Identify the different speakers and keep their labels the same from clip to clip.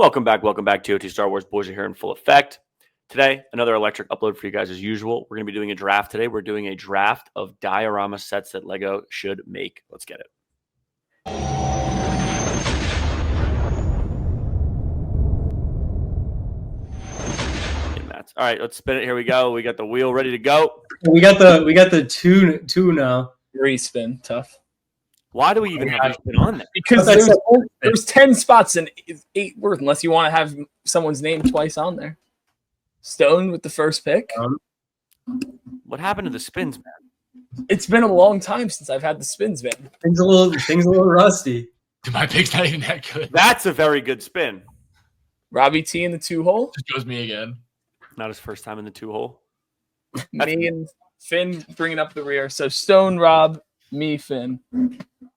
Speaker 1: Welcome back, TOT Star Wars boys are here in full effect. Today, another electric upload for you guys as usual. We're going to be doing a draft today. We're doing a draft of diorama sets that LEGO should make. Let's get it. All right, let's spin it. Here we go. We got the wheel ready to go.
Speaker 2: We got the two now.
Speaker 3: Respin, tough.
Speaker 1: Why do we even have respin on there?
Speaker 3: Because there's 10 spots and 8 worth, unless you want to have someone's name twice on there. Stone with the first pick.
Speaker 1: What happened to the spins, man?
Speaker 3: It's been a long time since I've had the spins, man.
Speaker 2: Things a little rusty.
Speaker 4: My pick's not even that good.
Speaker 1: That's a very good spin.
Speaker 3: Robbie T in the 2-hole.
Speaker 4: Just goes me again.
Speaker 1: Not his first time in the 2-hole.
Speaker 3: Me and Finn bringing up the rear. So Stone, Rob, me, Finn.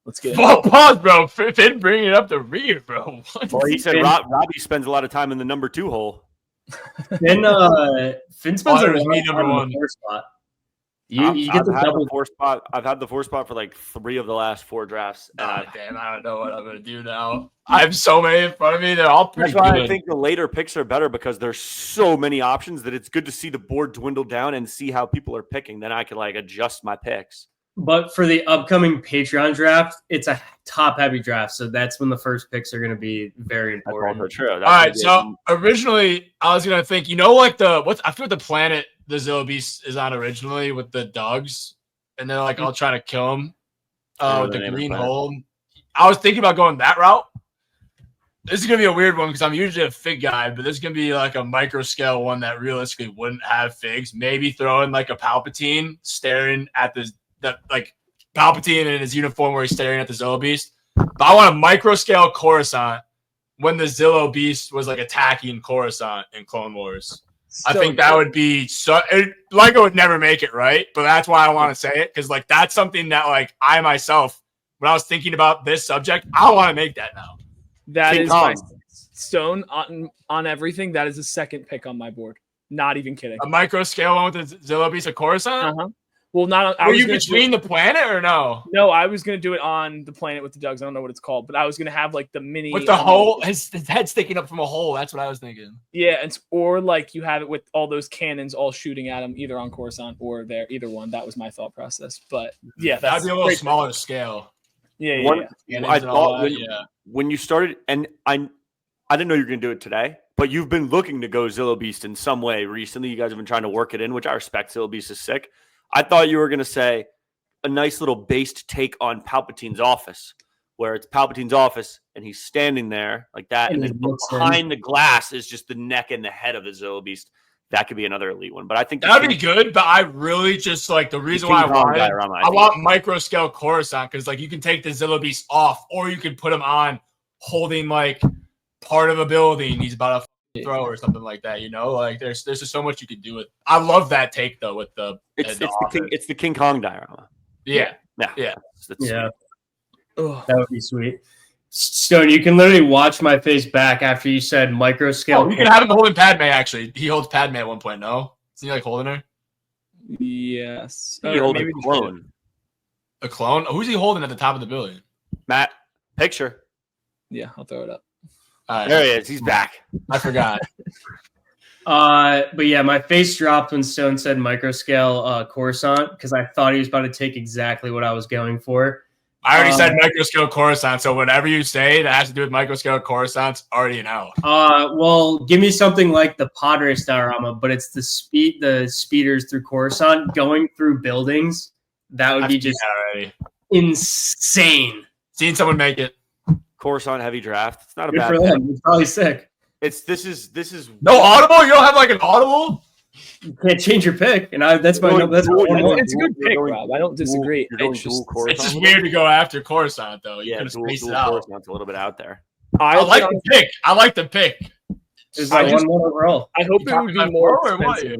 Speaker 3: Let's get it.
Speaker 4: Whoa, pause, bro. Finn bringing it up the rear, bro.
Speaker 1: Well, he said Robbie spends a lot of time in the number 2 hole.
Speaker 2: Finn spends a lot of
Speaker 4: me
Speaker 2: time
Speaker 4: number
Speaker 2: in
Speaker 4: one.
Speaker 2: the 4 spot. You get the double
Speaker 1: 4 spot. I've had the 4 spot for like 3 of the last 4 drafts.
Speaker 4: Damn, I don't know what I'm gonna do now. I have so many in front of me. They're all pretty
Speaker 1: That's why
Speaker 4: good.
Speaker 1: I think the later picks are better because there's so many options that it's good to see the board dwindle down and see how people are picking. Then I can like adjust my picks.
Speaker 2: But for the upcoming Patreon draft, it's a top-heavy draft, so that's when the first picks are going to be very important.
Speaker 1: That's true.
Speaker 4: All right, so originally I was gonna think, like I forget what the planet the Zillo Beast is on originally with the dogs, and they're like all trying to kill him with the green hole. I was thinking about going that route. This is gonna be a weird one because I'm usually a fig guy, but this is gonna be like a micro scale one that realistically wouldn't have figs. Maybe throw in like a Palpatine staring at like Palpatine in his uniform where he's staring at the Zillo Beast. But I want a micro scale Coruscant when the Zillo Beast was like attacking Coruscant in Clone Wars. I think that would be LEGO would never make it right, but that's why I want to say it because like that's something that like I myself, when I was thinking about this subject, I want to make that now.
Speaker 3: That is my Stone on everything. That is the second pick on my board. Not even kidding.
Speaker 4: A micro scale one with the Zillo Beast of Coruscant.
Speaker 3: Well, not.
Speaker 4: Were you between the planet or no?
Speaker 3: No, I was going to do it on the planet with the dogs. I don't know what it's called, but I was going to have like the mini
Speaker 4: with the hole. His head sticking up from a hole. That's what I was thinking.
Speaker 3: Yeah, or like you have it with all those cannons all shooting at him, either on Coruscant or there. Either one. That was my thought process. But yeah,
Speaker 4: that'd be a little smaller scale.
Speaker 3: Yeah.
Speaker 1: I thought when you started, and I didn't know you were going to do it today, but you've been looking to go Zillo Beast in some way recently. You guys have been trying to work it in, which I respect. Zillo Beast is sick. I thought you were going to say a nice little based take on Palpatine's office, where it's Palpatine's office and he's standing there like that. And then behind the glass is just the neck and the head of the Zillo Beast. That could be another elite one. But I think
Speaker 4: that'd be good. But I really just like the reason why I want micro scale Coruscant because like you can take the Zillo Beast off or you can put him on holding like part of a building. He's about to throw or something like that, like there's just so much you could do with. I love that take though with the
Speaker 1: it's the King Kong diorama.
Speaker 4: Yeah.
Speaker 2: That would be sweet. Stone, you can literally watch my face back after you said micro scale.
Speaker 4: You can have him holding Padme. Actually, he holds Padme at one point. No, isn't he like holding her?
Speaker 3: Yes,
Speaker 1: he holds a clone.
Speaker 4: A clone? Who's he holding at the top of the building?
Speaker 1: Matt, picture.
Speaker 3: Yeah, I'll throw it up.
Speaker 1: There he is. He's back.
Speaker 4: I forgot.
Speaker 2: But yeah, my face dropped when Stone said microscale Coruscant because I thought he was about to take exactly what I was going for.
Speaker 4: I already said microscale Coruscant, so whatever you say that has to do with microscale Coruscant's already an out.
Speaker 2: Well, give me something like the Padres diorama, but it's the speeders through Coruscant going through buildings. That would be just insane.
Speaker 4: Seen someone make it.
Speaker 1: Coruscant heavy draft. It's not a
Speaker 2: Good
Speaker 1: bad
Speaker 2: for them. It's probably sick.
Speaker 1: This is
Speaker 4: no audible. You don't have like an audible.
Speaker 2: You can't change your pick, and that's my
Speaker 3: it's a good pick, Rob. I don't disagree.
Speaker 4: It's just weird to go after Coruscant though. You could have spaced it out.
Speaker 1: Coruscant's a little bit out there.
Speaker 4: I like the pick. I like the pick.
Speaker 2: It's like 1-1 overall.
Speaker 3: I hope it would be more expensive.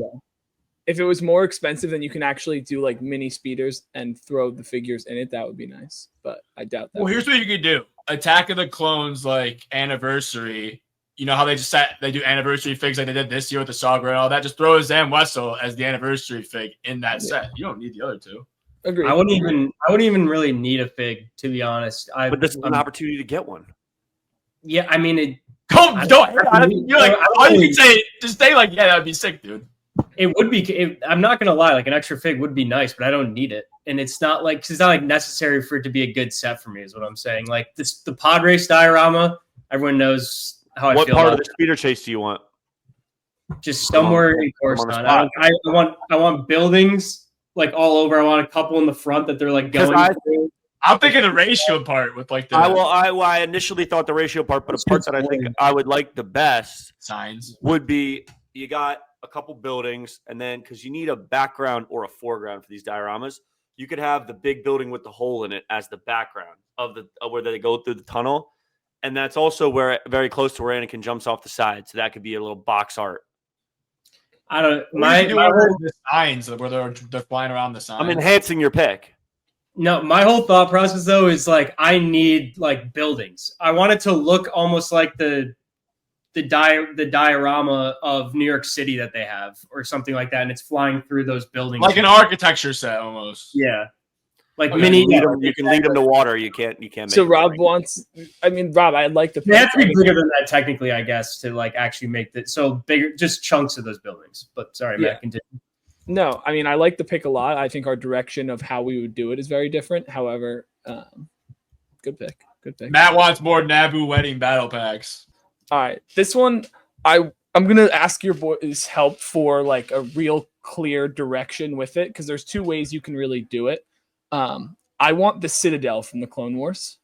Speaker 3: If it was more expensive, then you can actually do like mini speeders and throw the figures in it. That would be nice, but I doubt that.
Speaker 4: Well, here's what you could do: Attack of the Clones, like anniversary. You know how they do anniversary figs like they did this year with the Saga and all that. Just throw a Zam Wessel as the anniversary fig in that set. You don't need the other two.
Speaker 3: Agreed.
Speaker 2: I wouldn't even really need a fig, to be honest.
Speaker 1: But this is an opportunity to get one.
Speaker 2: Yeah, I mean,
Speaker 4: Don't. All you can say, just say like, yeah, that'd be sick, dude.
Speaker 2: It would be. I'm not gonna lie. Like an extra fig would be nice, but I don't need it, and it's not like necessary for it to be a good set for me. Is what I'm saying. Like the pod race diorama. Everyone knows how I feel.
Speaker 1: What part
Speaker 2: about
Speaker 1: of the speeder chase do you want?
Speaker 2: Just somewhere in Coruscant. I want buildings like all over. I want a couple in the front that they're like going through.
Speaker 4: I'm thinking the ratio part with like the.
Speaker 1: I initially thought the ratio part, but a part that I think I would like the best
Speaker 4: signs
Speaker 1: would be you got a couple buildings, and then because you need a background or a foreground for these dioramas, you could have the big building with the hole in it as the background of where they go through the tunnel, and that's also where very close to where Anakin jumps off the side, so that could be a little box art.
Speaker 2: I don't.
Speaker 4: The signs where they're flying around the signs.
Speaker 1: I'm enhancing your pick.
Speaker 2: No, my whole thought process though is like I need like buildings. I want it to look almost like the diorama of New York City that they have, or something like that, and it's flying through those buildings,
Speaker 4: like an architecture set almost.
Speaker 2: Yeah, like
Speaker 1: mini. You can lead them to water. You can't. Make
Speaker 3: so Rob wants. I mean, Rob, I'd like the.
Speaker 2: They have to be bigger than that, technically, I guess, to like actually make that so bigger. Just chunks of those buildings. But sorry, Matt, continue.
Speaker 3: No, I mean, I like the pick a lot. I think our direction of how we would do it is very different. However, good pick. Good pick.
Speaker 4: Matt wants more Naboo wedding battle packs.
Speaker 3: All right, this one, I'm gonna ask your boys' help for like a real clear direction with it, because there's two ways you can really do it. I want the Citadel from the Clone Wars.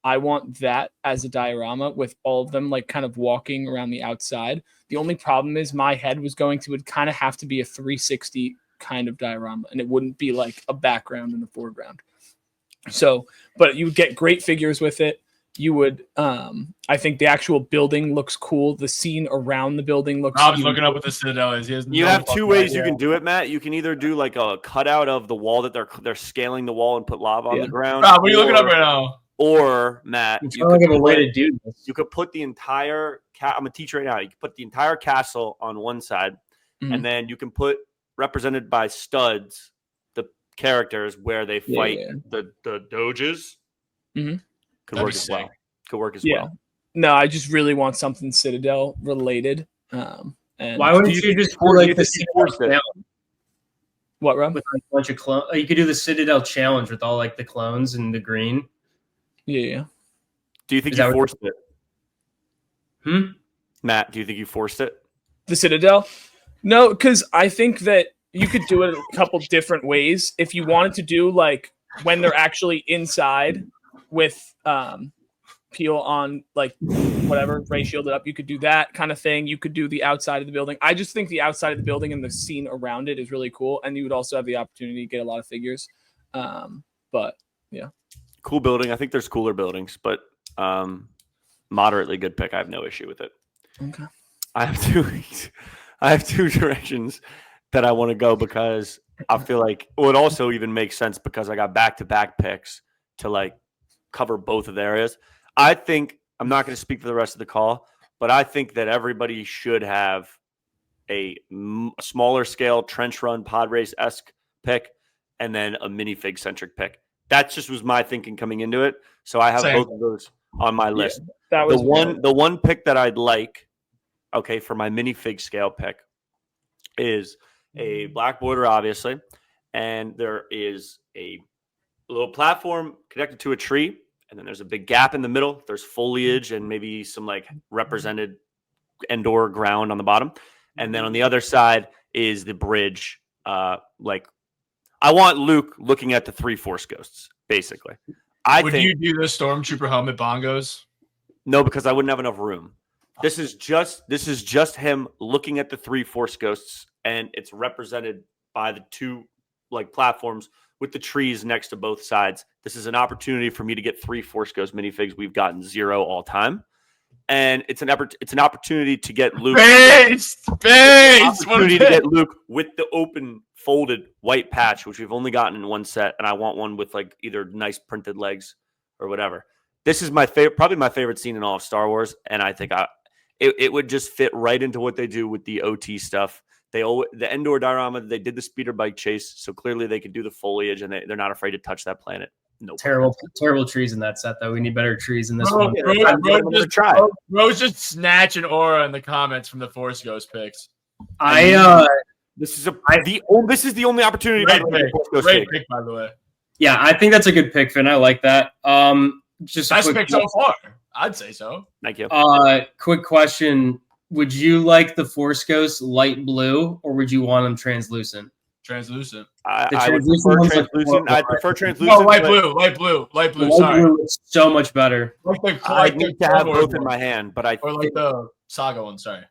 Speaker 3: I want that as a diorama with all of them like kind of walking around the outside. The only problem is my head was going to would kind of have to be a 360 kind of diorama, and it wouldn't be like a background and a foreground. So, but you would get great figures with it. You would, I think the actual building looks cool. The scene around the building looks cool.
Speaker 4: I was looking up what the Citadel is.
Speaker 1: You have two ways you can do it, Matt. You can either do like a cutout of the wall that they're scaling the wall and put lava on the ground.
Speaker 4: Rob, what are you looking up right now?
Speaker 1: Or Matt,
Speaker 2: you
Speaker 1: could put the entire I'm a teacher right now. You can put the entire castle on one side, and then you can put represented by studs the characters where they fight the doges.
Speaker 3: Mm-hmm.
Speaker 1: Could work as well. Could work as well.
Speaker 3: No, I just really want something Citadel related. And
Speaker 2: why wouldn't you just do like the Citadel challenge?
Speaker 3: What, Rob?
Speaker 2: With like a bunch of clones. You could do the Citadel challenge with all like the clones and the green.
Speaker 3: Yeah.
Speaker 1: Do you think you forced it?
Speaker 2: Matt,
Speaker 1: do you think you forced it?
Speaker 3: The Citadel? No, because I think that you could do it a couple different ways. If you wanted to do like when they're actually inside with peel on like whatever, ray shielded up, you could do that kind of thing. You could do the outside of the building. I just think the outside of the building and the scene around it is really cool, and you would also have the opportunity to get a lot of figures. But yeah.
Speaker 1: Cool building. I think there's cooler buildings, but moderately good pick. I have no issue with it.
Speaker 3: Okay.
Speaker 1: I have two directions that I want to go, because I feel like it would also even make sense because I got back-to-back picks to like cover both of the areas. I think I'm not going to speak for the rest of the call, but I think that everybody should have a smaller scale trench run pod race-esque pick and then a minifig centric pick. That just was my thinking coming into it. So I have both of those on my list.
Speaker 3: That was
Speaker 1: the one pick that I'd like, okay, for my minifig scale pick is a black border, obviously, and there is a little platform connected to a tree, and then there's a big gap in the middle. There's foliage and maybe some like represented indoor ground on the bottom, and then on the other side is the bridge. Like I want Luke looking at the 3 Force ghosts, basically.
Speaker 4: Would you do the Stormtrooper helmet bongos?
Speaker 1: No, because I wouldn't have enough room. This is just him looking at the 3 Force ghosts, and it's represented by the 2 like platforms with the trees next to both sides. This is an opportunity for me to get 3 Force Ghost minifigs. We've gotten 0 all time, and it's an opportunity to get Luke. Opportunity to get Luke with the open folded white patch, which we've only gotten in one set, and I want one with like either nice printed legs or whatever. This is my favorite, probably my favorite scene in all of Star Wars, and I think it would just fit right into what they do with the OT stuff. The Endor diorama, they did the speeder bike chase, so clearly they could do the foliage, and they're not afraid to touch that planet. Nope.
Speaker 2: Terrible trees in that set, though. We need better trees in this one.
Speaker 4: Bro's just snatching aura in the comments from the Force Ghost picks.
Speaker 1: This is the only opportunity.
Speaker 4: Great pick, by the way.
Speaker 2: Yeah, I think that's a good pick, Finn. I like that. Just
Speaker 4: best pick so far. I'd say so.
Speaker 1: Thank you.
Speaker 2: Quick question: would you like the Force Ghost light blue, or would you want them translucent?
Speaker 4: Translucent.
Speaker 1: I would prefer translucent. I'd prefer translucent.
Speaker 4: No, light blue. Sorry,
Speaker 2: blue is so much better.
Speaker 1: I need to have both in my hand, but
Speaker 4: or like the Saga one. Sorry.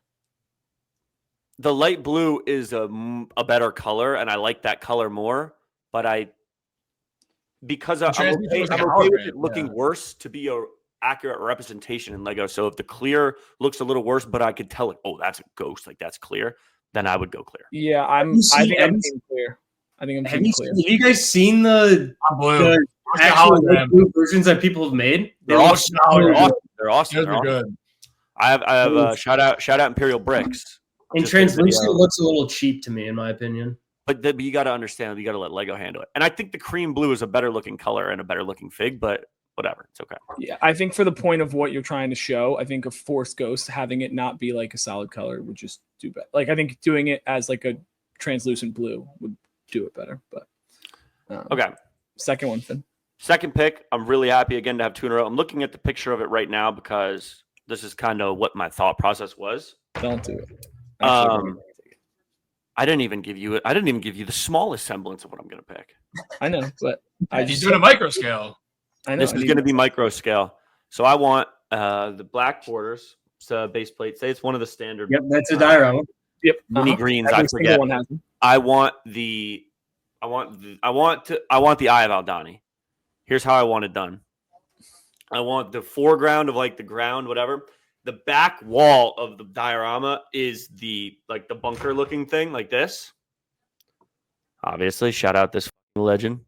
Speaker 1: The light blue is a better color, and I like that color more. But because I'm okay with it looking worse to be a accurate representation in Lego. So if the clear looks a little worse, but I could tell it, oh, that's a ghost, like that's clear, then I would go clear.
Speaker 3: Yeah, I think I'm seeing clear. I think I'm seeing clear.
Speaker 2: Have you guys seen the actual blue versions that people have made?
Speaker 1: They're awesome. They're awesome.
Speaker 4: They're good.
Speaker 1: I have shout out Imperial Bricks.
Speaker 2: And translucent looks a little cheap to me, in my opinion.
Speaker 1: But you got to understand, you got to let Lego handle it. And I think the cream blue is a better looking color and a better looking fig, but whatever, it's okay.
Speaker 3: Yeah, I think for the point of what you're trying to show, I think a Force Ghost, having it not be like a solid color would just do better. Like I think doing it as like a translucent blue would do it better. But
Speaker 1: okay,
Speaker 3: second one, Finn.
Speaker 1: Second pick. I'm really happy again to have two in a row. I'm looking at the picture of it right now because this is kind of what my thought process was.
Speaker 3: Don't do it.
Speaker 1: I didn't even give you the smallest semblance of what I'm going to pick.
Speaker 3: I know, but
Speaker 4: he's doing a micro scale.
Speaker 3: I know.
Speaker 1: This is going to be micro scale. So I want the black borders, base plate. Say it's one of the standard.
Speaker 2: Yep, that's a diorama.
Speaker 3: Yep.
Speaker 1: Mini greens. I forget. I want the Eye of Aldhani. Here's how I want it done. I want the foreground of like the ground, whatever. The back wall of the diorama is the bunker looking thing like this. Obviously, shout out this legend.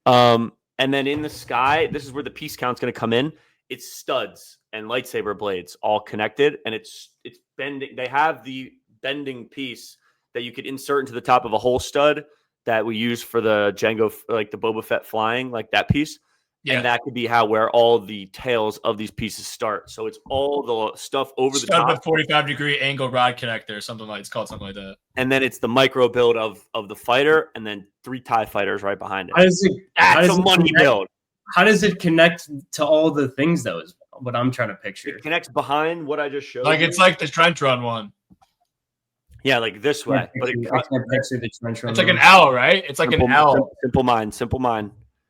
Speaker 1: And then in the sky, this is where the piece count's going to come in. It's studs and lightsaber blades all connected, and it's bending. They have the bending piece that you could insert into the top of a whole stud that we use for the Jango, like the Boba Fett flying, like that piece. Yeah. And that could be where all the tails of these pieces start. So it's all the stuff over the top.
Speaker 4: With 45-degree angle rod connector, something like that.
Speaker 1: And then it's the micro build of the fighter, and then 3 TIE fighters right behind it.
Speaker 2: That's
Speaker 1: a money build.
Speaker 2: How does it connect to all the things, though? Is what I'm trying to picture.
Speaker 1: It connects behind what I just showed.
Speaker 4: Like it's like the trench run one.
Speaker 1: Yeah, like this way.
Speaker 2: But
Speaker 4: it's like an L, right? It's like an L.
Speaker 1: Simple mind.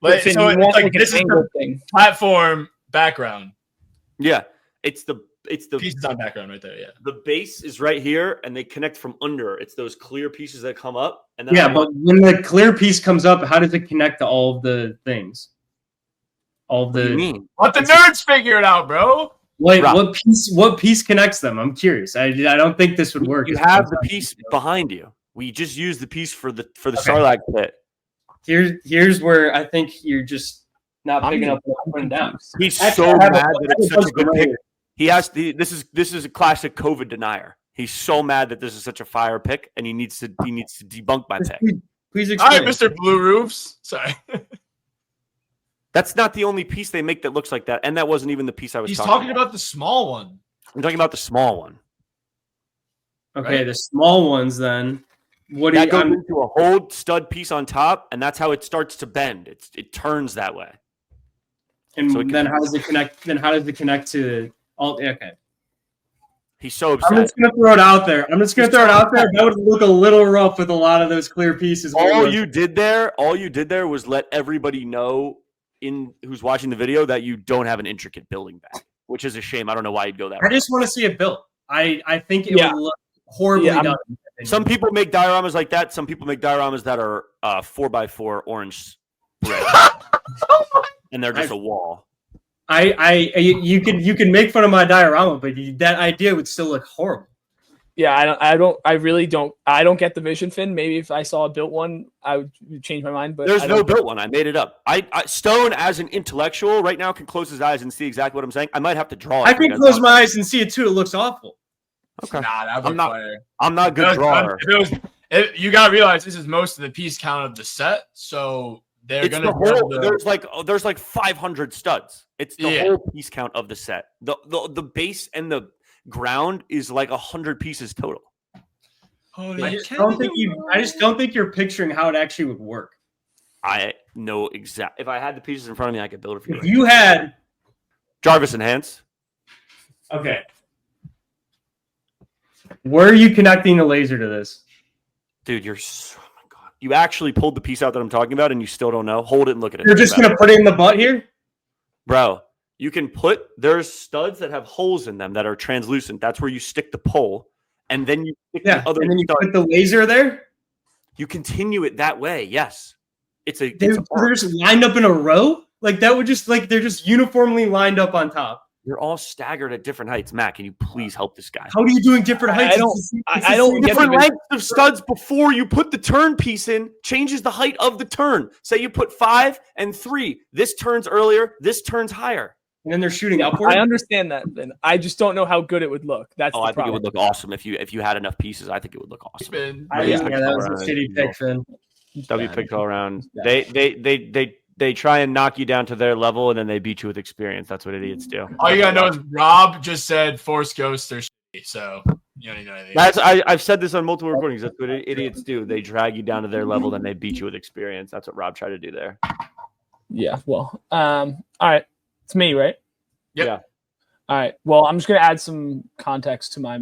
Speaker 4: So it's like this is the platform background.
Speaker 1: Yeah, it's the
Speaker 4: pieces on background right there. Yeah,
Speaker 1: the base is right here, and they connect from under. It's those clear pieces that come up, and
Speaker 2: then but when the clear piece comes up, how does it connect to all of the things? All of the.
Speaker 1: What do you mean?
Speaker 4: Let the nerds figure it out, bro.
Speaker 2: Wait, what piece connects them? I'm curious. I don't think this would work.
Speaker 1: You have the piece behind you. We just use the piece for the Sarlacc pit.
Speaker 2: Here's where I think you're just not picking up what I'm putting down.
Speaker 1: He's so mad that it's such a good pick. He has this is a classic COVID denier. He's so mad that this is such a fire pick, and he needs to debunk my pick.
Speaker 2: Please explain.
Speaker 4: All right, Mr. Blue Roofs. Sorry.
Speaker 1: That's not the only piece they make that looks like that, and that wasn't even the piece I was talking about.
Speaker 4: He's talking about the small one.
Speaker 1: I'm talking about the small one.
Speaker 2: Okay, right? The small ones then. What
Speaker 1: that goes into a whole stud piece on top, and that's how it starts to bend. It turns that way.
Speaker 2: And so then how does it connect? Then how does it connect to all? Okay.
Speaker 1: He's so upset.
Speaker 2: I'm just gonna throw it out there. That would look a little rough with a lot of those clear pieces.
Speaker 1: All you did there was let everybody know who's watching the video that you don't have an intricate building back, which is a shame. I don't know why you'd go that way.
Speaker 2: I just want to see it built. I think it would look horribly done.
Speaker 1: Some people make dioramas like that. Some people make dioramas that are 4x4 orange red, and they're just a wall.
Speaker 2: You can make fun of my diorama, but that idea would still look horrible.
Speaker 3: Yeah, I don't get the vision, Finn. Maybe if I saw a built one, I would change my mind. But
Speaker 1: there's no built one. I made it up. Stone, as an intellectual, right now can close his eyes and see exactly what I'm saying. I might have to draw it.
Speaker 2: I can close my eyes and see it too. It looks awful.
Speaker 1: Okay.
Speaker 4: Nah,
Speaker 1: I'm not a good drawer.
Speaker 4: You gotta realize this is most of the piece count of the set, so they're
Speaker 1: It's
Speaker 4: gonna
Speaker 1: the
Speaker 4: be able
Speaker 1: whole, there's like 500 studs. It's the whole piece count of the set. The base and the ground is like 100 pieces total.
Speaker 2: I just don't think you're picturing how it actually would work.
Speaker 1: I know exact. If I had the pieces in front of me, I could build it for you.
Speaker 2: If you had
Speaker 1: Jarvis enhance.
Speaker 2: Okay. Where are you connecting the laser to this?
Speaker 1: Dude, oh my God. You actually pulled the piece out that I'm talking about and you still don't know? Hold it and look at it.
Speaker 2: You're just going to put it in the butt here?
Speaker 1: Bro, you can there's studs that have holes in them that are translucent. That's where you stick the pole. And then you stick the other
Speaker 2: and then you
Speaker 1: stud.
Speaker 2: put the laser there?
Speaker 1: You continue it that way, yes.
Speaker 2: They're just lined up in a row? Like that would just they're just uniformly lined up on top.
Speaker 1: They're all staggered at different heights. Matt, can you please help this guy?
Speaker 2: How are you doing different heights?
Speaker 3: I don't get
Speaker 1: different lengths of studs before you put the turn piece in. Changes the height of the turn. Say you put 5 and 3. This turns earlier. This turns higher.
Speaker 2: And then they're shooting upward.
Speaker 3: I understand that, Ben. I just don't know how good it would look. That's
Speaker 1: I think it would look awesome if you had enough pieces. I think it would look awesome.
Speaker 2: That was a shitty pick, Finn.
Speaker 1: W picked all around. They try and knock you down to their level, and then they beat you with experience. That's what idiots do.
Speaker 4: All you gotta know is Rob just said Force Ghosts are shitty, so you don't even know anything.
Speaker 1: I've said this on multiple recordings. That's what idiots do. They drag you down to their level, then they beat you with experience. That's what Rob tried to do there.
Speaker 3: Yeah. Well. All right. It's me, right?
Speaker 4: Yep.
Speaker 1: Yeah.
Speaker 3: All right. Well, I'm just gonna add some context to my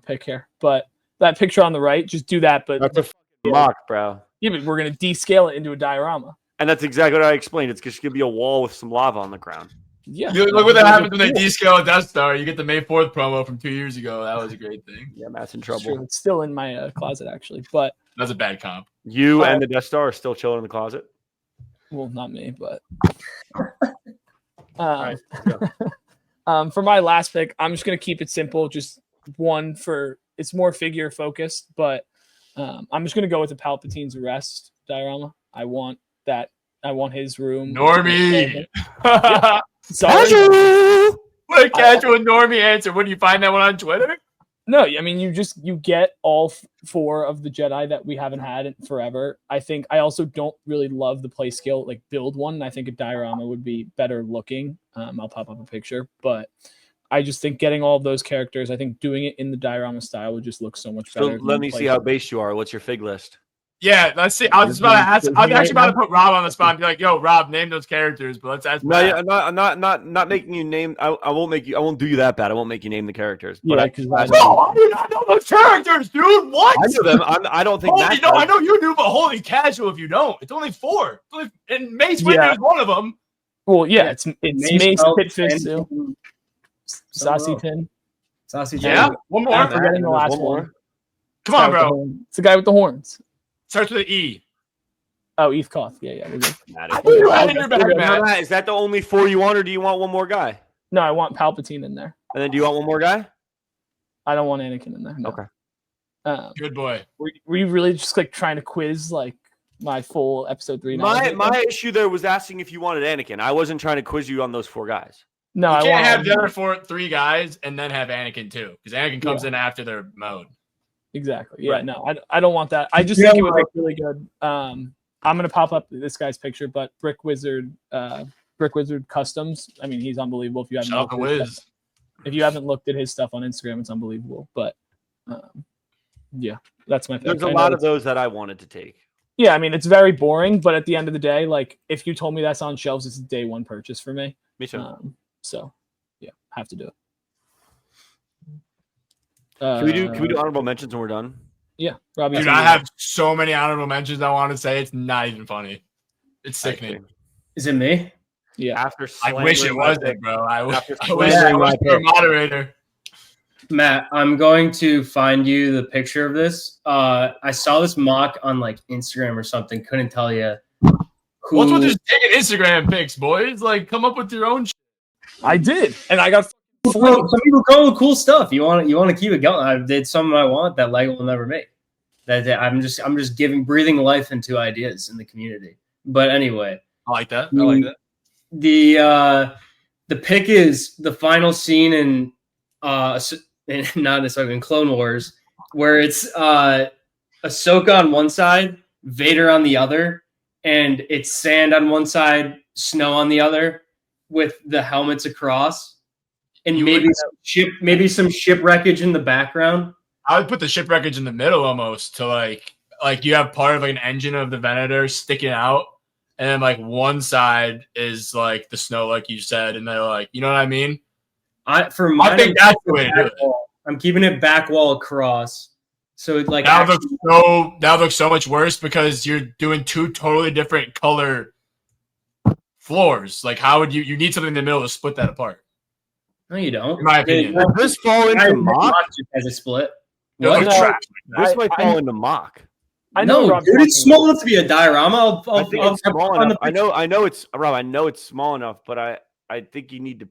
Speaker 3: pick here, but that picture on the right, just do that. But
Speaker 1: that's a mock, bro.
Speaker 3: Yeah, but we're gonna descale it into a diorama.
Speaker 1: And that's exactly what I explained. It's just gonna be a wall with some lava on the ground.
Speaker 3: Yeah.
Speaker 4: Look what that happens when they descale a Death Star. You get the May 4th promo from 2 years ago. That was a great thing.
Speaker 1: Yeah, Matt's in trouble.
Speaker 3: It's still in my closet, actually. But
Speaker 4: that's a bad comp.
Speaker 1: You and the Death Star are still chilling in the closet.
Speaker 3: Well, not me, but.
Speaker 1: All right,
Speaker 3: for my last pick, I'm just gonna keep it simple. Just one it's more figure focused, but I'm just gonna go with the Palpatine's arrest diorama. I want his room.
Speaker 4: Normie.
Speaker 3: Sorry.
Speaker 4: What a casual Normie answer. When you find that one on Twitter?
Speaker 3: No, I mean you get all 4 of the Jedi that we haven't had in forever. I think I also don't really love the play scale build one. I think a diorama would be better looking. I'll pop up a picture, but I just think getting all of those characters, I think doing it in the diorama style would just look so much better.
Speaker 1: So let me see how based you are. What's your fig list?
Speaker 4: Yeah, let's see. I was about to ask. I was actually about to put Rob on the spot and be like, "Yo, Rob, name those characters." But let's ask.
Speaker 1: No, yeah, I'm not making you name. I won't make you. I won't do you that bad. I won't make you name the characters. But
Speaker 3: I do
Speaker 4: not know those characters, dude. What?
Speaker 1: I know them. I don't think.
Speaker 4: I know you do, but holy casual if you don't. It's only 4. And Mace Windu is one of them.
Speaker 3: Well, yeah, it's Mace, Pitfist, Sassy Tin.
Speaker 4: Yeah, one more.
Speaker 3: I'm forgetting the last one.
Speaker 4: Come on, bro.
Speaker 3: It's the guy with the horns.
Speaker 4: Starts with an E.
Speaker 3: Oh, Eve Koth. Yeah. We're good.
Speaker 1: Is that the only 4 you want, or do you want one more guy?
Speaker 3: No, I want Palpatine in there.
Speaker 1: And then do you want one more guy?
Speaker 3: I don't want Anakin in there. No.
Speaker 1: Okay.
Speaker 4: Good boy.
Speaker 3: Were you really just trying to quiz my full episode 3?
Speaker 1: My issue there was asking if you wanted Anakin. I wasn't trying to quiz you on those 4 guys.
Speaker 4: No, I can't have the other 3 guys and then have Anakin too, because Anakin comes in after their mode. Exactly.
Speaker 3: Yeah, right. No, I don't want that. I just think it would look really good. I'm gonna pop up this guy's picture, but Brick Wizard Customs. I mean, he's unbelievable. If you haven't looked at his stuff on Instagram, it's unbelievable. But yeah, that's my pick.
Speaker 1: There's a lot of those that I wanted to take.
Speaker 3: Yeah, I mean, it's very boring, but at the end of the day, if you told me that's on shelves, it's a day one purchase for me.
Speaker 1: Me too.
Speaker 3: So yeah, have to do it.
Speaker 1: Can we do honorable mentions when we're done?
Speaker 3: Yeah, Robbie.
Speaker 4: Dude, I have so many honorable mentions I want to say. It's not even funny. It's sickening.
Speaker 2: Is it me?
Speaker 3: Yeah.
Speaker 4: I wish it wasn't, bro. I wish I was your moderator.
Speaker 2: Matt, I'm going to find you the picture of this. I saw this mock on Instagram or something. Couldn't tell you.
Speaker 4: What's with just taking Instagram pics, boys? Come up with your own.
Speaker 3: I did, and I got.
Speaker 2: Some people go with cool stuff. You want to keep it going. I did something I want that Lego will never make. That I'm just breathing life into ideas in the community. But anyway,
Speaker 4: I like that.
Speaker 2: The pick is the final scene in not necessarily in Clone Wars, where it's Ahsoka on one side, Vader on the other, and it's sand on one side, snow on the other, with the helmets across, and maybe some shipwreckage in the background.
Speaker 4: I would put the shipwreckage in the middle almost to like you have part of like an engine of the Venator sticking out, and then like one side is like the snow, like you said, and they're like, you know what I mean?
Speaker 2: I think that's the way to do it. I'm keeping it back wall across. So it like
Speaker 4: that looks so much worse because you're doing two totally different color floors. Like, how would you need something in the middle to split that apart?
Speaker 2: No, you don't.
Speaker 4: In my opinion,
Speaker 1: does this fall into mock
Speaker 2: as a split?
Speaker 1: What? This might fall into mock.
Speaker 3: I know,
Speaker 2: Rob, dude, it's small enough to be a diorama.
Speaker 1: I think it's small enough. I know it's Rob. I know it's small enough, but I think you need to.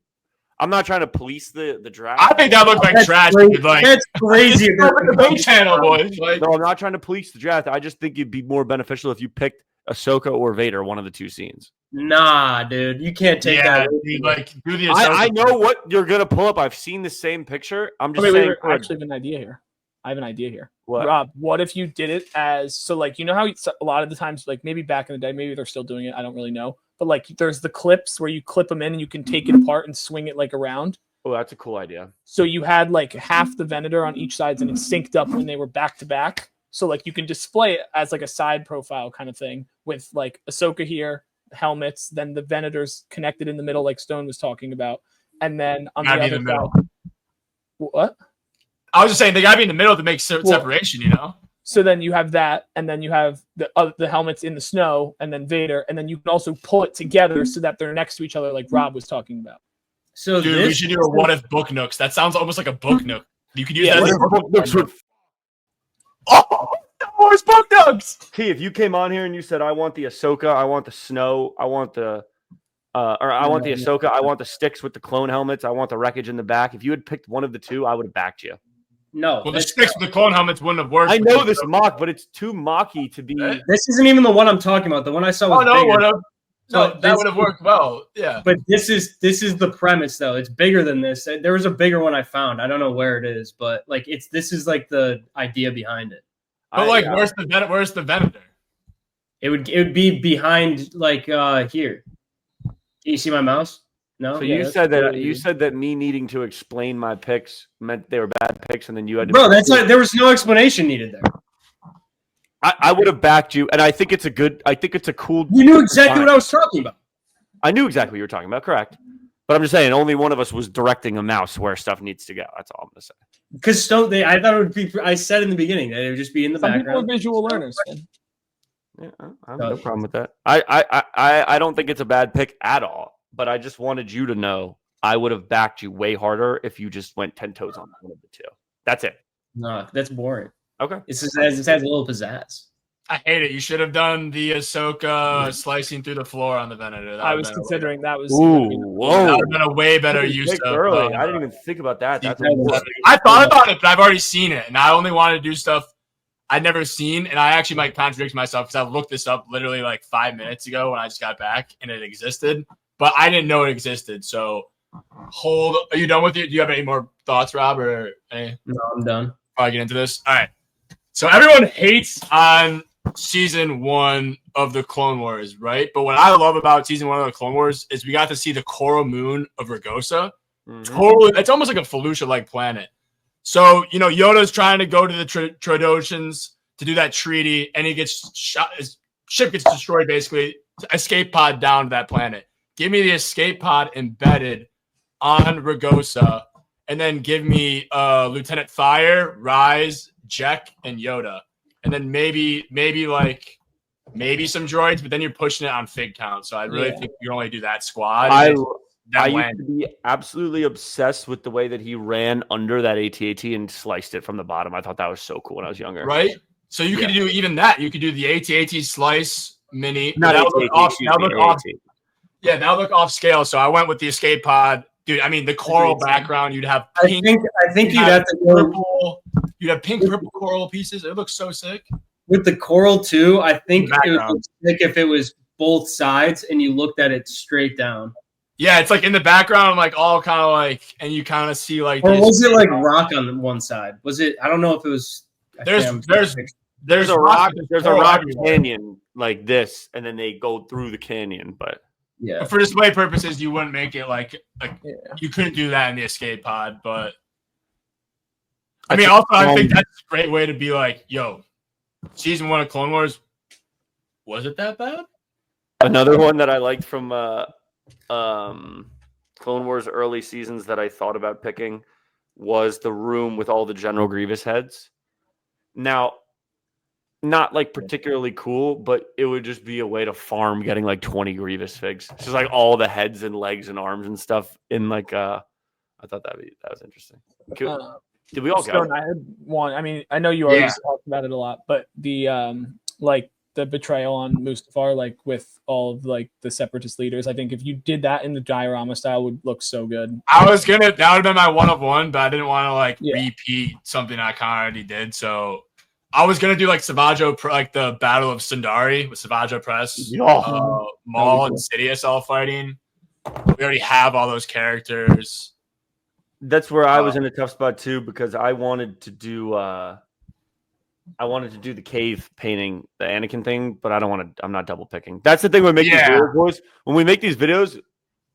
Speaker 1: I'm not trying to police the draft.
Speaker 4: I think that looks like trash. Like,
Speaker 2: that's crazy.
Speaker 4: The big channel, boys. Like,
Speaker 1: no, I'm not trying to police the draft. I just think it'd be more beneficial if you picked Ahsoka or Vader, one of the two scenes.
Speaker 2: Nah, dude, you can't take that.
Speaker 4: Dude, like, do the
Speaker 1: I know what you're gonna pull up. I've seen the same picture. I'm just saying.
Speaker 3: I actually have an idea here.
Speaker 1: What?
Speaker 3: Rob, what if you did it as so? Like, you know how a lot of the times, like maybe back in the day, maybe they're still doing it. I don't really know. But like, there's the clips where you clip them in and you can take it apart and swing it like around.
Speaker 1: Oh, that's a cool idea.
Speaker 3: So you had like half the Venator on each side and it synced up when they were back to back. So like you can display it as like a side profile kind of thing with like Ahsoka here, helmets, then the Venators connected in the middle, like Stone was talking about, and then on the other side. What?
Speaker 4: I was just saying they gotta be in the middle to make separation, you know.
Speaker 3: So then you have that, and then you have the helmets in the snow, and then Vader, and then you can also pull it together so that they're next to each other, like Rob was talking about.
Speaker 2: So
Speaker 4: dude, we should do a what if book nooks. That sounds almost like a book nook. You could use that as a book nooks. Oh, Wars book nooks.
Speaker 1: Key, if you came on here and you said, "I want the Ahsoka, I want the snow, I want the Ahsoka, I want the sticks with the clone helmets, I want the wreckage in the back," if you had picked one of the two, I would have backed you.
Speaker 2: No.
Speaker 4: Well, the sticks with the clone helmets wouldn't have worked.
Speaker 1: I know this mock, but it's too mocky to be.
Speaker 2: This isn't even the one I'm talking about. The one I saw was bigger.
Speaker 4: That would have worked well. Yeah.
Speaker 2: But this is the premise though. It's bigger than this. There was a bigger one I found. I don't know where it is, but like this is like the idea behind it.
Speaker 4: But like, where's the Venator?
Speaker 2: It would be behind like here. Can you see my mouse? No.
Speaker 1: So you said that me needing to explain my picks meant they were bad picks, and then you had to.
Speaker 2: Bro, there was no explanation needed there.
Speaker 1: I would have backed you, and I think it's a cool.
Speaker 2: You knew exactly what I was talking about.
Speaker 1: I knew exactly what you were talking about, correct? But I'm just saying, only one of us was directing a mouse where stuff needs to go. That's all I'm gonna say.
Speaker 2: Because I thought it would be. I said in the beginning that it would just be in the background.
Speaker 3: People are visual learners.
Speaker 1: Yeah, I have no problem with that. I don't think it's a bad pick at all. But I just wanted you to know I would have backed you way harder if you just went 10 toes on one of the two. That's it.
Speaker 2: No, that's boring.
Speaker 1: Okay.
Speaker 2: It has a little pizzazz.
Speaker 4: I hate it. You should have done the Ahsoka slicing through the floor on the Venator.
Speaker 3: I was considering that was.
Speaker 1: Ooh,
Speaker 4: whoa. That would have been a way better use of
Speaker 1: early. I didn't even think about that. That's
Speaker 4: I thought about it, but I've already seen it. And I only wanted to do stuff I'd never seen. And I actually might contradict myself because I looked this up literally like 5 minutes ago when I just got back and it existed. But I didn't know it existed. So are you done with it? Do you have any more thoughts, Rob? Or any?
Speaker 2: No, I'm done.
Speaker 4: Before I get into this. All right. So everyone hates on season 1 of the Clone Wars, right? But what I love about season 1 of the Clone Wars is we got to see the coral moon of Ragosa. Mm-hmm. Totally. It's almost like a Felucia-like planet. So, you know, Yoda's trying to go to the Trandoshan's to do that treaty, and he gets shot. His ship gets destroyed, basically. Escape pod down to that planet. Give me the escape pod embedded on Ragosa, and then give me Lieutenant Fire, Rise, Jack, and Yoda. And then maybe some droids, but then you're pushing it on Fig count. So I really think you only do that squad. I used to be
Speaker 1: absolutely obsessed with the way that he ran under that AT-AT and sliced it from the bottom. I thought that was so cool when I was younger.
Speaker 4: Right? So you could do even that. You could do the AT-AT slice mini.
Speaker 1: Not
Speaker 4: Yeah, that look off scale. So I went with the escape pod, dude. I mean, the coral background. You'd have pink.
Speaker 2: I think you'd have to go
Speaker 4: purple. You'd have pink, purple coral pieces. It looks so sick.
Speaker 2: With the coral too, I think it would look sick if it was both sides and you looked at it straight down.
Speaker 4: Yeah, it's like in the background, like all kind of like, and you kind of see like.
Speaker 2: Or was it like rock on one side? Was it? I don't know if it was.
Speaker 1: There's a rock canyon like this, and then they go through the canyon. But
Speaker 2: yeah,
Speaker 4: for display purposes, you wouldn't make it like you couldn't do that in the escape pod. But I mean, also I think that's a great way to be like, yo, season 1 of Clone Wars, was it that bad?
Speaker 1: Another one that I liked from Clone Wars early seasons that I thought about picking was the room with all the General Grievous heads. Now, not like particularly cool, but it would just be a way to farm getting like 20 Grievous figs. It's just like all the heads and legs and arms and stuff in like I thought that was interesting. Cool. Did we all go?
Speaker 3: I had one. I mean, I know you already talked about it a lot, but the like the betrayal on Mustafar, like with all of like the separatist leaders, I think if you did that in the diorama style, would look so good.
Speaker 4: That would have been my 1 of 1, but I didn't want to like repeat something I kind of already did. So I was gonna do like Savajo, like the Battle of Sundari with Savajo Press, Maul and Sidious all fighting. We already have all those characters.
Speaker 1: That's where I was in a tough spot too, because I wanted to do the cave painting, the Anakin thing, but I'm not double picking. That's the thing we're making videos, boys. When we make these videos,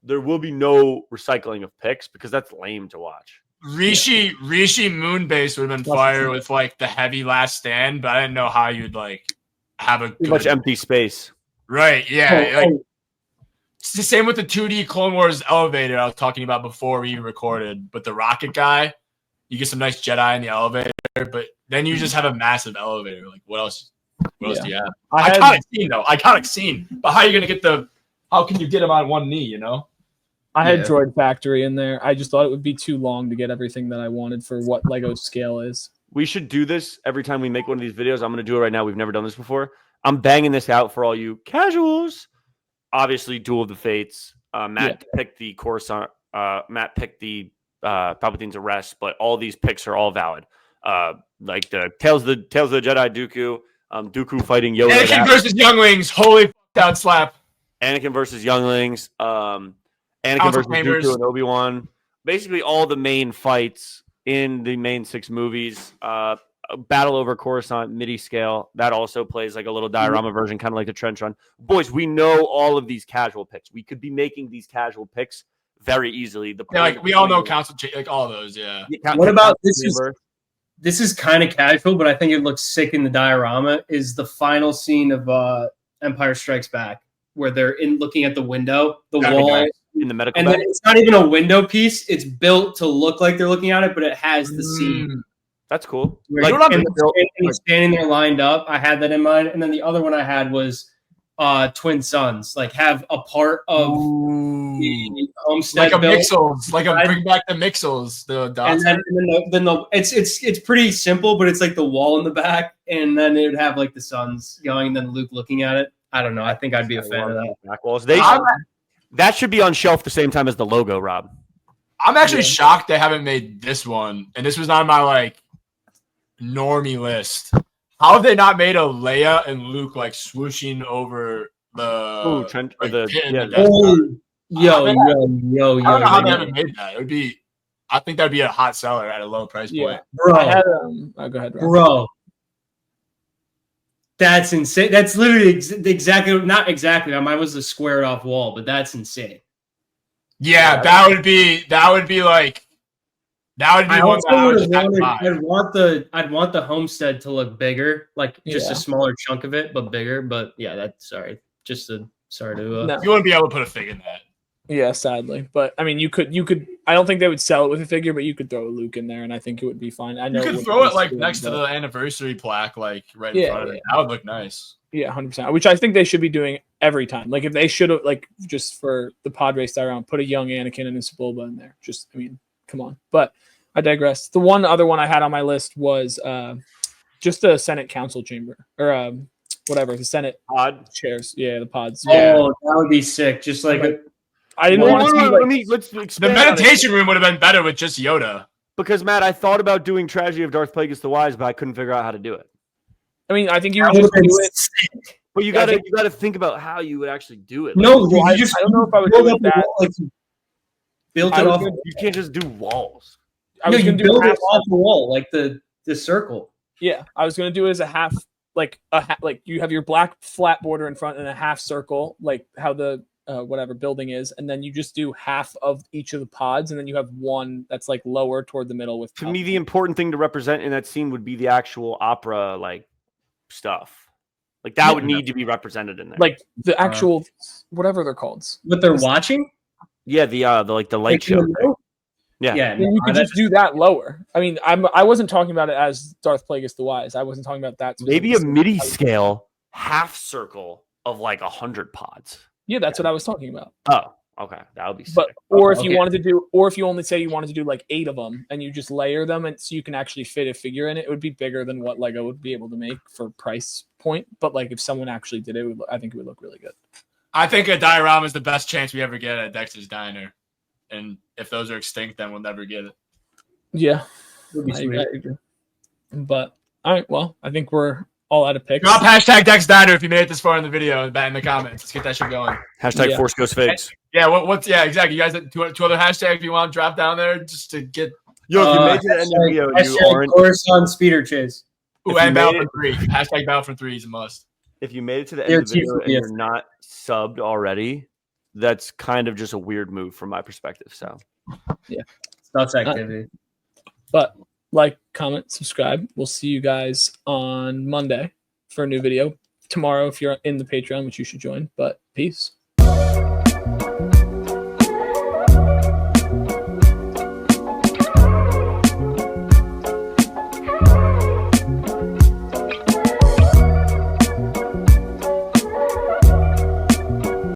Speaker 1: there will be no recycling of picks because that's lame to watch.
Speaker 4: Rishi Moonbase would have been fire with like the heavy last stand, but I didn't know how you'd like have too
Speaker 1: much empty space.
Speaker 4: Right, yeah. It's the same with the 2D Clone Wars elevator I was talking about before we even recorded. But the rocket guy, you get some nice Jedi in the elevator, but then you just have a massive elevator. Like, what else do you have? Iconic scene. But how are you going to get how can you get him on one knee, you know?
Speaker 3: I had Droid Factory in there. I just thought it would be too long to get everything that I wanted for what Lego's scale is.
Speaker 1: We should do this every time we make one of these videos. I'm going to do it right now. We've never done this before. I'm banging this out for all you casuals. Obviously, Duel of the Fates. Matt picked the Coruscant. Matt picked the Palpatine's arrest, but all these picks are all valid. Like the Tales of the Jedi Dooku, Dooku fighting Yoda.
Speaker 4: Anakin versus Younglings. Holy down slap.
Speaker 1: Anakin versus Younglings. Anakin versus Dooku and Obi-Wan. Basically, all the main fights in the main 6 movies. Battle over Coruscant, MIDI scale. That also plays like a little diorama version, kind of like the Trench Run. Boys, we know all of these casual picks. We could be making these casual picks very easily.
Speaker 4: We all know Council, like all those,
Speaker 2: What about this? This is kind of casual, but I think it looks sick in the diorama. Is the final scene of Empire Strikes Back, where they're looking at the window, the wall
Speaker 1: in the medical,
Speaker 2: and then it's not even a window piece. It's built to look like they're looking at it, but it has the scene.
Speaker 1: That's cool.
Speaker 2: Like, standing there lined up. I had that in mind. And then the other one I had was Twin Sons. Like have a part of the homestead
Speaker 4: like a Mixels. Like a bring back the Mixels. The dots.
Speaker 2: And then it's pretty simple, but it's like the wall in the back, and then it would have like the Sons going, and then Luke looking at it. I don't know. I think I'd be a fan of that.
Speaker 1: Back walls. That should be on shelf the same time as the logo, Rob.
Speaker 4: I'm actually shocked they haven't made this one, and this was on my like normie list. How have they not made a Leia and Luke like swooshing over the
Speaker 1: Trent?
Speaker 4: Like,
Speaker 1: yo.
Speaker 4: I don't know how they haven't made that. It would be. I think that'd be a hot seller at a low price point.
Speaker 2: Bro.
Speaker 3: I had, go ahead, Rob.
Speaker 2: Bro. That's insane. That's literally exactly not exactly. Mine was the squared off wall, but that's insane.
Speaker 4: Yeah, that would be like. That would be
Speaker 2: I
Speaker 4: one
Speaker 2: also
Speaker 4: that
Speaker 2: I'd want the homestead to look bigger, like just a smaller chunk of it, but bigger. But yeah, sorry to.
Speaker 4: No. You wouldn't be able to put a fig in that.
Speaker 3: Yeah, sadly, but I mean, you could. I don't think they would sell it with a figure, but you could throw a Luke in there, and I think it would be fine. I know
Speaker 4: you could throw it like next to the anniversary plaque, like right in front of it. That would look nice.
Speaker 3: Yeah, 100%. Which I think they should be doing every time. Like if they should have, like just for the pod race around, put a young Anakin and a Sebulba in there. Just, I mean, come on. But I digress. The one other one I had on my list was just the Senate Council chamber or whatever, the Senate
Speaker 1: pod
Speaker 3: chairs. Yeah, the pods.
Speaker 2: Oh,
Speaker 3: yeah.
Speaker 2: that would be sick. Just like
Speaker 3: I didn't want to.
Speaker 1: Let's
Speaker 4: the meditation room would have been better with just Yoda.
Speaker 1: Because Matt, I thought about doing Tragedy of Darth Plagueis the Wise, but I couldn't figure out how to do it.
Speaker 3: I mean, I think you would just do it.
Speaker 1: But you gotta think about how you would actually do it.
Speaker 2: No,
Speaker 3: I don't know if I would do it that.
Speaker 2: Like, built it off.
Speaker 1: You can't just do walls.
Speaker 3: I was
Speaker 2: you
Speaker 3: going to
Speaker 2: build
Speaker 3: do
Speaker 2: it off the wall, like the circle.
Speaker 3: Yeah, I was going to do it as a half like like you have your black flat border in front and a half circle, like how the whatever building is, and then you just do half of each of the pods, and then you have one that's like lower toward the middle with.
Speaker 1: To me, the important thing to represent in that scene would be the actual opera like stuff. Like that would need to be represented in there.
Speaker 3: Like the actual whatever they're called.
Speaker 2: What they're watching?
Speaker 1: Yeah, the like the light show. Yeah,
Speaker 2: yeah.
Speaker 3: And you could just do that lower. I mean, I wasn't talking about it as Darth Plagueis the Wise. I wasn't talking about that.
Speaker 1: Maybe a MIDI scale half circle of like 100 pods.
Speaker 3: Yeah, that's what I was talking about.
Speaker 1: Oh, okay, that would be sick.
Speaker 3: But or if you wanted to do, or if you only say you wanted to do like 8 of them, and you just layer them, and so you can actually fit a figure in it, it would be bigger than what Lego would be able to make for price point. But like if someone actually did it, I think it would look really good.
Speaker 4: I think a diorama is the best chance we ever get at Dexter's Diner, and if those are extinct, then we'll never get it.
Speaker 3: Yeah,
Speaker 2: I
Speaker 3: agree. But all right, well, I think we're all out of picks.
Speaker 4: Drop hashtag Dex Diner if you made it this far in the video and in the comments. Let's get that shit going.
Speaker 1: Hashtag Force Ghost Figs.
Speaker 4: Yeah, what's exactly. You guys have two other hashtags you want to drop down there just to get.
Speaker 1: Yo, if you made it to the end of the video, and you aren't
Speaker 2: Coruscant speeder chase.
Speaker 4: Ooh, and Battlefront 3. Hashtag Battlefront 3 is a must.
Speaker 1: If you made it to the end of the video and you're not subbed already, that's kind of just a weird move from my perspective. So
Speaker 3: yeah,
Speaker 2: Stuff's activity.
Speaker 3: But like, comment, subscribe. We'll see you guys on Monday for a new video. Tomorrow, if you're in the Patreon, which you should join. But peace.